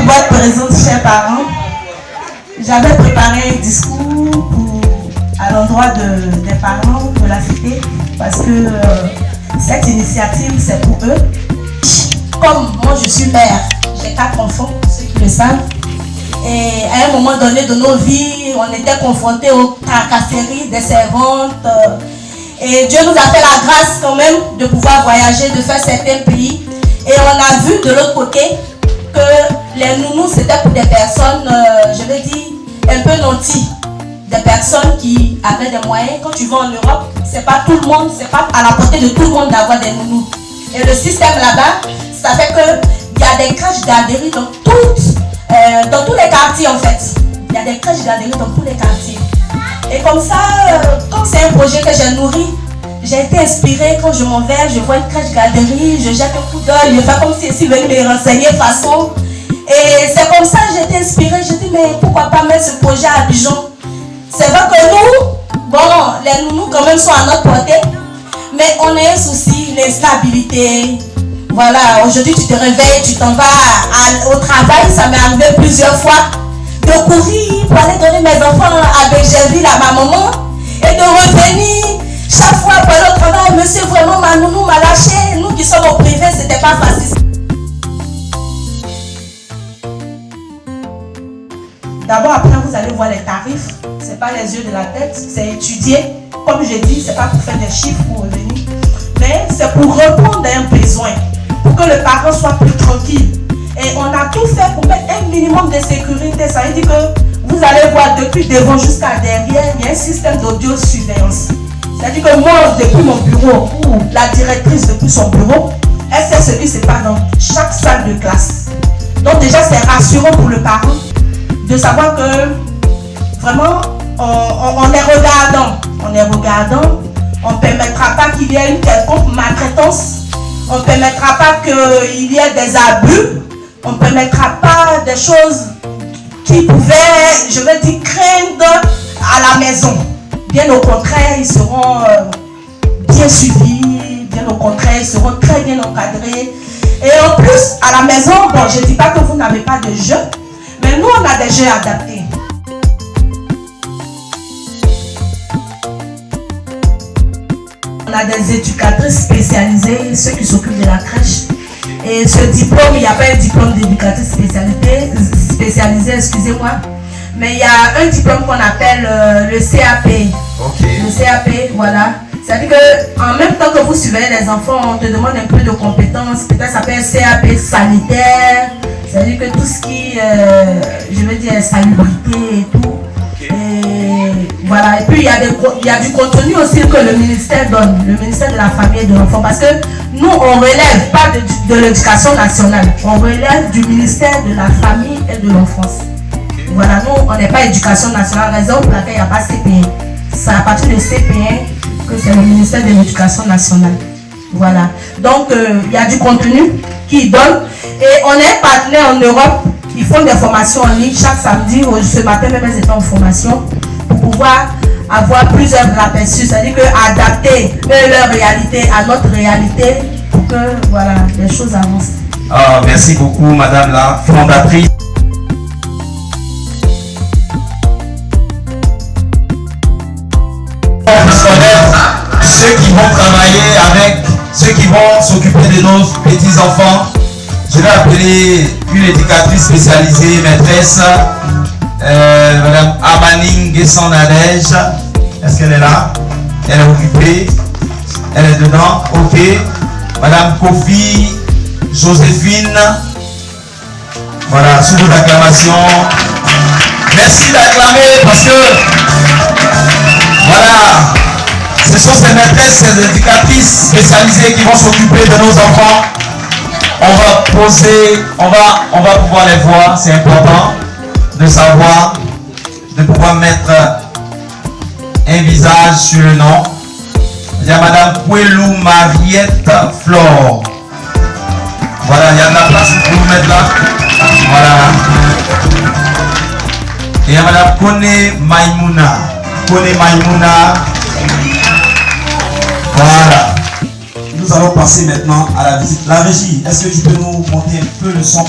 pouvoir être présente, chers parents. J'avais préparé un discours à l'endroit des parents de la cité parce que cette initiative, c'est pour eux. Comme moi, je suis mère, j'ai 4 enfants, ceux qui le savent. Et à un moment donné de nos vies, on était confrontés aux tracasseries des servantes. Et Dieu nous a fait la grâce quand même de pouvoir voyager, de faire certains pays. Et on a vu de l'autre côté que les nounous, c'était pour des personnes, je vais dire, un peu nantis. Des personnes qui avaient des moyens. Quand tu vas en Europe, c'est pas tout le monde, c'est pas à la portée de tout le monde d'avoir des nounous. Et le système là-bas, ça fait qu'il y a des crèches garderies dans tous les quartiers en fait. Il y a des crèches garderies dans tous les quartiers. Et comme ça, comme c'est un projet que j'ai nourri, j'ai été inspirée. Quand je m'en vais, je vois une crèche garderie, je jette un coup d'œil, je fais comme si ici venait me renseigner façon. Et c'est comme ça que j'ai été inspirée. Je dis, mais pourquoi pas mettre ce projet à Abidjan? C'est vrai que nous, bon, les nounous quand même sont à notre portée, mais on a un souci, l'instabilité. Voilà, aujourd'hui tu te réveilles, tu t'en vas au travail, ça m'est arrivé plusieurs fois de courir pour aller donner mes enfants à Bégerville à ma maman et de revenir chaque fois pour aller au travail. Monsieur, vraiment, ma nounou m'a lâché. Nous qui sommes au privé, c'était pas facile. D'abord, après, vous allez voir les tarifs. C'est pas les yeux de la tête, c'est étudié. Comme je dis, c'est pas pour faire des chiffres pour revenir, mais c'est pour répondre à un besoin, pour que le parent soit plus tranquille. Et on a tout fait pour mettre un minimum de sécurité. Ça veut dire que vous allez voir depuis devant jusqu'à derrière, il y a un système d'audiosurveillance. C'est-à-dire que moi, depuis mon bureau, ou la directrice depuis son bureau, elle sait ce qui se passe dans chaque salle de classe. Donc déjà, c'est rassurant pour le parent de savoir que vraiment, on est regardant. On est regardant. On ne permettra pas qu'il y ait une quelconque maltraitance. On ne permettra pas qu'il y ait des abus. On ne permettra pas des choses qui pouvaient, je vais dire, craindre à la maison. Bien au contraire, ils seront bien suivis. Bien au contraire, ils seront très bien encadrés. Et en plus, à la maison, bon, je ne dis pas que vous n'avez pas de jeux, mais nous, on a des jeux adaptés. On a des éducatrices spécialisées, ceux qui s'occupent de la crèche. Et ce diplôme, il n'y a pas un diplôme d'éducatrice spécialisée, excusez-moi. Mais il y a un diplôme qu'on appelle le CAP. Okay. Le CAP, voilà. C'est-à-dire qu'en même temps que vous surveillez les enfants, on te demande un peu de compétences. Peut-être ça s'appelle CAP sanitaire. C'est-à-dire que tout ce qui, je veux dire, salubrité et tout. Et voilà. Et puis il y a du contenu aussi que le ministère donne, le ministère de la famille et de l'enfant. Parce que nous, on ne relève pas de l'éducation nationale. On relève du ministère de la famille et de l'enfance. Voilà, nous, on n'est pas éducation nationale, raison pour laquelle il n'y a pas CP1. C'est à partir de CP1 que c'est le ministère de l'éducation nationale. Voilà. Donc, il y a du contenu qui donne. Et on est partenaire en Europe. Ils font des formations en ligne chaque samedi. Ce matin, même, elles étaient en formation pour pouvoir avoir plusieurs aperçus. C'est-à-dire adapter leur réalité à notre réalité pour que, voilà, les choses avancent. Ah, merci beaucoup, madame la fondatrice. Ceux qui vont travailler avec, ceux qui vont s'occuper de nos petits-enfants. Je vais appeler une éducatrice spécialisée, maîtresse, madame Amaning Gesson Nadège. Est-ce qu'elle est là? Elle est occupée. Elle est dedans. Ok. Madame Kofi Joséphine. Voilà, sous vos acclamations. Merci d'acclamer parce que, voilà, ce sont ces maîtresses, ces éducatrices spécialisées qui vont s'occuper de nos enfants. On va poser, on va pouvoir les voir, c'est important de savoir, de pouvoir mettre un visage sur le nom. Il y a madame Pouelou Mariette Flore. Voilà, il y a de la place pour vous mettre là. Voilà. Et il y a madame Kone Maïmouna. Kone Maïmouna. Voilà. Nous allons passer maintenant à la visite. La régie, est-ce que tu peux nous monter un peu le son?